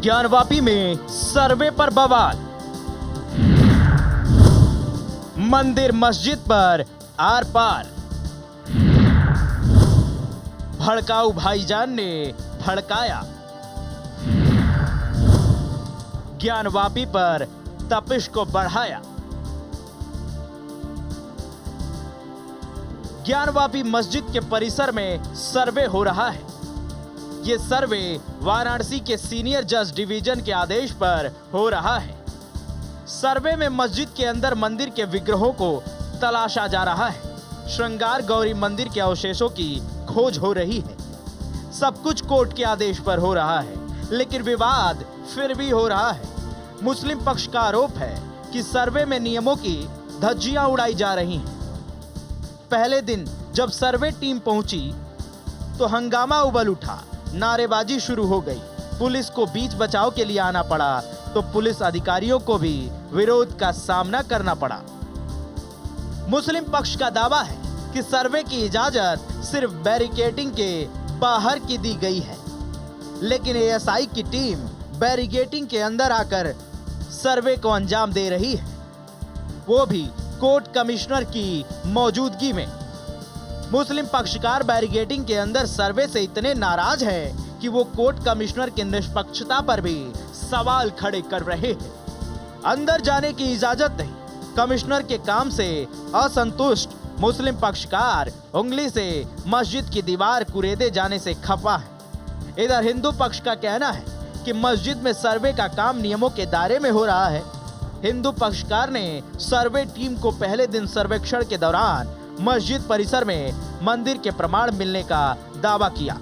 ज्ञानवापी में सर्वे पर बवाल। मंदिर मस्जिद पर आर पार। भड़काऊ भाईजान ने भड़काया। ज्ञानवापी पर तपिश को बढ़ाया। ज्ञानवापी मस्जिद के परिसर में सर्वे हो रहा है। ये सर्वे वाराणसी के सीनियर जज डिवीजन के आदेश पर हो रहा है। सर्वे में मस्जिद के अंदर मंदिर के विग्रहों को तलाशा जा रहा है। श्रृंगार गौरी मंदिर के अवशेषों की खोज हो रही है। सब कुछ कोर्ट के आदेश पर हो रहा है, लेकिन विवाद फिर भी हो रहा है। मुस्लिम पक्ष का आरोप है कि सर्वे में नियमों की धज्जियां उड़ाई जा रही हैं। पहले दिन जब सर्वे टीम पहुंची तो हंगामा उबल उठा, नारेबाजी शुरू हो गई। पुलिस को बीच बचाव के लिए आना पड़ा तो पुलिस अधिकारियों को भी विरोध का सामना करना पड़ा। मुस्लिम पक्ष का दावा है कि सर्वे की इजाजत सिर्फ बैरिकेडिंग के बाहर की दी गई है, लेकिन एएसआई की टीम बैरिकेडिंग के अंदर आकर सर्वे को अंजाम दे रही है, वो भी कोर्ट कमिश्नर की मौजूदगी में। मुस्लिम पक्षकार बैरिकेडिंग के अंदर सर्वे से इतने नाराज हैं कि वो कोर्ट कमिश्नर की निष्पक्षता पर भी सवाल खड़े कर रहे हैं। अंदर जाने की इजाजत नहीं। कमिश्नर के काम से असंतुष्ट मुस्लिम पक्षकार उंगली से मस्जिद की दीवार कुरेदे जाने से खफा है। इधर हिंदू पक्ष का कहना है कि मस्जिद में सर्वे का काम नियमों के दायरे में हो रहा है। हिंदू पक्षकार ने सर्वे टीम को पहले दिन सर्वेक्षण के दौरान मस्जिद परिसर में मंदिर के प्रमाण मिलने का दावा किया।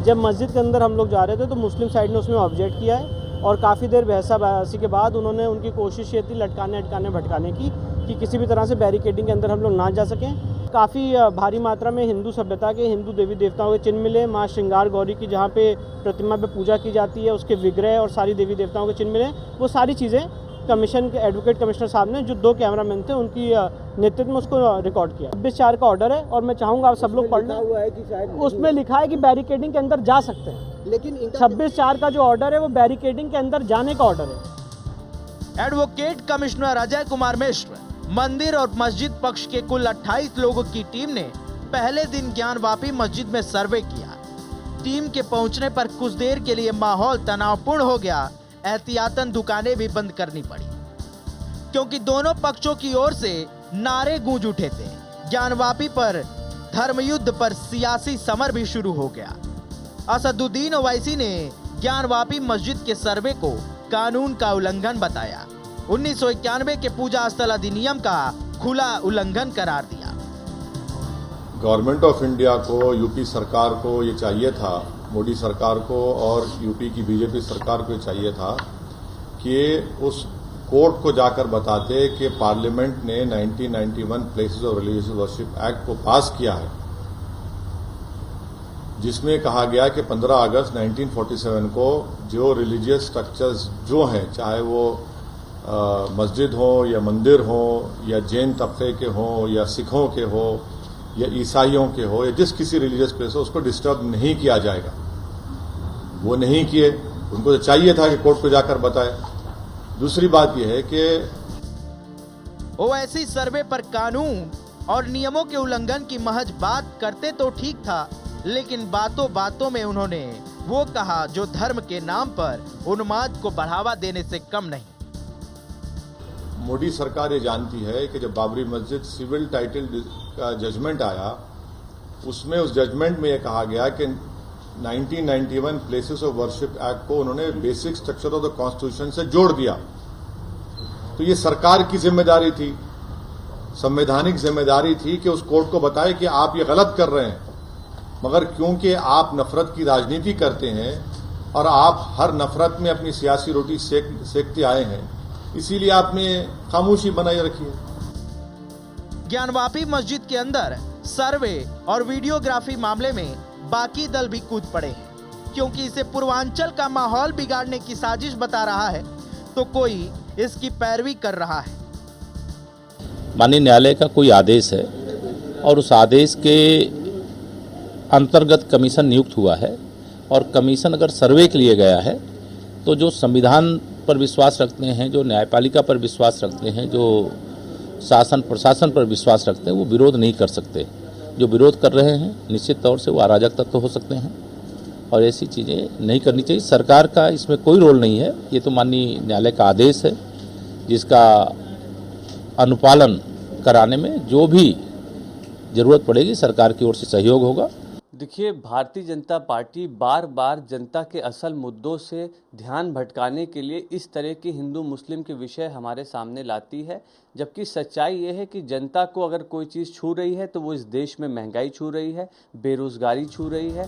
जब मस्जिद के अंदर हम लोग जा रहे थे तो मुस्लिम साइड ने उसमें ऑब्जेक्ट किया है और काफ़ी देर बहसा के बाद उन्होंने उनकी कोशिश ये थी लटकाने भटकाने की कि किसी भी तरह से बैरिकेडिंग के अंदर हम लोग ना जा सकें। काफ़ी भारी मात्रा में हिंदू सभ्यता के, हिंदू देवी देवताओं के चिन्ह मिले। माँ श्रृंगार गौरी की जहाँ पे प्रतिमा पे पूजा की जाती है उसके विग्रह और सारी देवी देवताओं के चिन्ह मिले। वो सारी चीज़ें कमीशन के एडवोकेट कमिश्नर साहब ने, जो 2 कैमरामैन थे, उनकी नेतृत्व में उसको रिकॉर्ड किया। 26/4 का ऑर्डर है और मैं चाहूँगा आप सब लोग पढ़ लें। उसमें लिखा है कि बैरिकेडिंग के अंदर जा सकते हैं, लेकिन 26/4 का जो ऑर्डर है वो बैरिकेडिंग के अंदर जाने का ऑर्डर है। एडवोकेट कमिश्नर अजय कुमार मिश्र, मंदिर और मस्जिद पक्ष के कुल 28 लोगों की टीम ने पहले दिन ज्ञानवापी मस्जिद में सर्वे किया। टीम के पहुंचने पर कुछ देर के लिए माहौल तनावपूर्ण हो गया। एहतियातन दुकानें भी बंद करनी पड़ी, क्योंकि दोनों पक्षों की ओर से नारे गूंज उठे थे। ज्ञानवापी पर धर्मयुद्ध पर सियासी समर भी शुरू हो गया। असदुद्दीन ओवैसी ने ज्ञानवापी मस्जिद के सर्वे को कानून का उल्लंघन बताया। 1991 के पूजा स्थल अधिनियम का खुला उल्लंघन करार दिया। गवर्नमेंट ऑफ इंडिया को, यूपी सरकार को ये चाहिए था, मोदी सरकार को और यूपी की बीजेपी सरकार को ये चाहिए था कि उस कोर्ट को जाकर बताते कि पार्लियामेंट ने 1991 places of religious worship act को पास किया है, जिसमें कहा गया कि 15 अगस्त 1947 को जो रिलीजियस स्ट्रक्चर्स जो हैं, चाहे वो मस्जिद हो या मंदिर हो या जैन तबके के हो या सिखों के हो या ईसाइयों के हो या जिस किसी रिलीजियस प्लेस हो, उसको डिस्टर्ब नहीं किया जाएगा। वो नहीं किए। उनको तो चाहिए था कि कोर्ट को जाकर बताए। दूसरी बात यह है कि ओवैसी सर्वे पर कानून और नियमों के उल्लंघन की महज बात करते तो ठीक था, लेकिन बातों बातों में उन्होंने वो कहा जो धर्म के नाम पर उन्माद को बढ़ावा देने से कम नहीं। मोदी सरकार ये जानती है कि जब बाबरी मस्जिद सिविल टाइटल का जजमेंट आया, उसमें उस जजमेंट में यह कहा गया कि 1991 प्लेसेस ऑफ वर्शिप एक्ट को उन्होंने basic structure of the constitution से जोड़ दिया। तो ये सरकार की जिम्मेदारी थी, संवैधानिक जिम्मेदारी थी कि उस कोर्ट को बताए कि आप ये गलत कर रहे हैं। मगर क्योंकि आप नफरत की राजनीति करते हैं और आप हर नफरत में अपनी सियासी रोटी सेकते आए हैं, इसीलिए आपने खामोशी बनाए रखी है। ज्ञानवापी मस्जिद के अंदर सर्वे और वीडियोग्राफी मामले में बाकी दल भी कूद पड़े हैं, क्योंकि इसे पूर्वांचल का माहौल बिगाड़ने की साजिश बता रहा है तो कोई इसकी पैरवी कर रहा है। माननीय न्यायालय का कोई आदेश है और उस आदेश के अंतर्गत कमीशन नियुक्त हुआ है और कमीशन अगर सर्वे के लिए गया है तो जो संविधान पर विश्वास रखते हैं, जो न्यायपालिका पर विश्वास रखते हैं, जो शासन प्रशासन पर विश्वास रखते हैं, वो विरोध नहीं कर सकते। जो विरोध कर रहे हैं निश्चित तौर से वो अराजक तत्व हो सकते हैं और ऐसी चीज़ें नहीं करनी चाहिए। सरकार का इसमें कोई रोल नहीं है, ये तो माननीय न्यायालय का आदेश है जिसका अनुपालन कराने में जो भी ज़रूरत पड़ेगी सरकार की ओर से सहयोग होगा। देखिए, भारतीय जनता पार्टी बार बार जनता के असल मुद्दों से ध्यान भटकाने के लिए इस तरह के हिंदू मुस्लिम के विषय हमारे सामने लाती है, जबकि सच्चाई ये है कि जनता को अगर कोई चीज़ छू रही है तो वो इस देश में महंगाई छू रही है, बेरोजगारी छू रही है।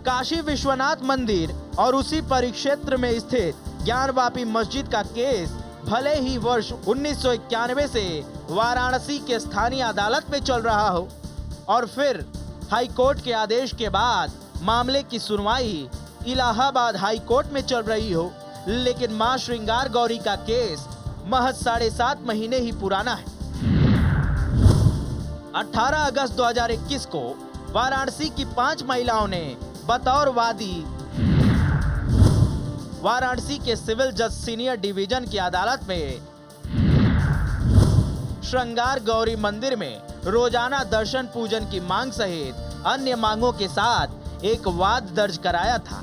काशी विश्वनाथ मंदिर और उसी परिक्षेत्र में स्थित ज्ञानवापी मस्जिद का केस भले ही वर्ष 1991 से वाराणसी के स्थानीय अदालत में चल रहा हो और फिर हाई कोर्ट के आदेश के बाद मामले की सुनवाई इलाहाबाद हाई कोर्ट में चल रही हो, लेकिन मां श्रृंगार गौरी का केस महज 7.5 महीने ही पुराना है। 18 अगस्त 2021 को वाराणसी की 5 महिलाओं ने बतौर वादी वाराणसी के सिविल जज सीनियर डिवीजन की अदालत में श्रृंगार गौरी मंदिर में रोजाना दर्शन पूजन की मांग सहित अन्य मांगों के साथ एक वाद दर्ज कराया था,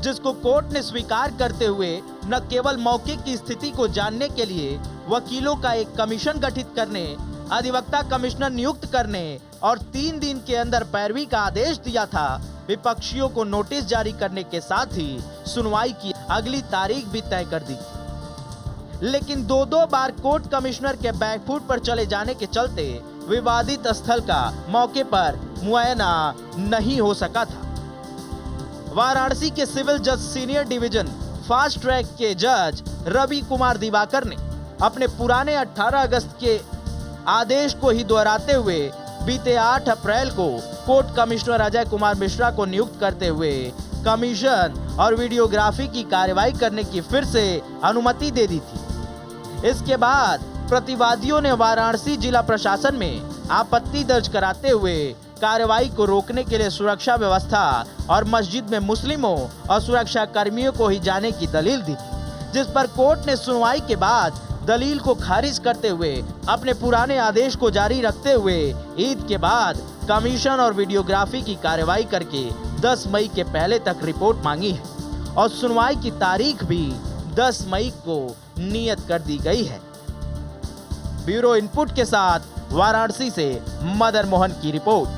जिसको कोर्ट ने स्वीकार करते हुए न केवल मौके की स्थिति को जानने के लिए वकीलों का एक कमीशन गठित करने, अधिवक्ता कमिश्नर नियुक्त करने और 3 दिन के अंदर पैरवी का आदेश दिया था, विपक्षियों को नोटिस जारी करने के साथ ही सुनवाई की अगली तारीख भी तय कर दी। लेकिन 2 बार कोर्ट कमिश्नर के बैकफुट पर चले जाने के चलते विवादित स्थल का मौके पर मुआयना नहीं हो सका था। वाराणसी के सिविल जज सीनियर डिवीजन फास्ट ट्रैक के जज रवि कुमार दिवाकर ने अपने पुराने 18 अगस्त के आदेश को ही दोहराते हुए बीते 8 अप्रैल को कोर्ट कमिश्नर अजय कुमार मिश्रा को नियुक्त करते हुए कमीशन और वीडियोग्राफी की कार्रवाई करने की फिर से अनुमति दे दी थी। इसके बाद प्रतिवादियों ने वाराणसी जिला प्रशासन में आपत्ति दर्ज कराते हुए कार्रवाई को रोकने के लिए सुरक्षा व्यवस्था और मस्जिद में मुस्लिमों और सुरक्षा कर्मियों को ही जाने की दलील दी थी, जिस पर कोर्ट ने सुनवाई के बाद दलील को खारिज करते हुए अपने पुराने आदेश को जारी रखते हुए ईद के बाद कमीशन और वीडियोग्राफी की कार्रवाई करके 10 मई के पहले तक रिपोर्ट मांगी है और सुनवाई की तारीख भी 10 मई को नियत कर दी गई है। ब्यूरो इनपुट के साथ वाराणसी से मदन मोहन की रिपोर्ट।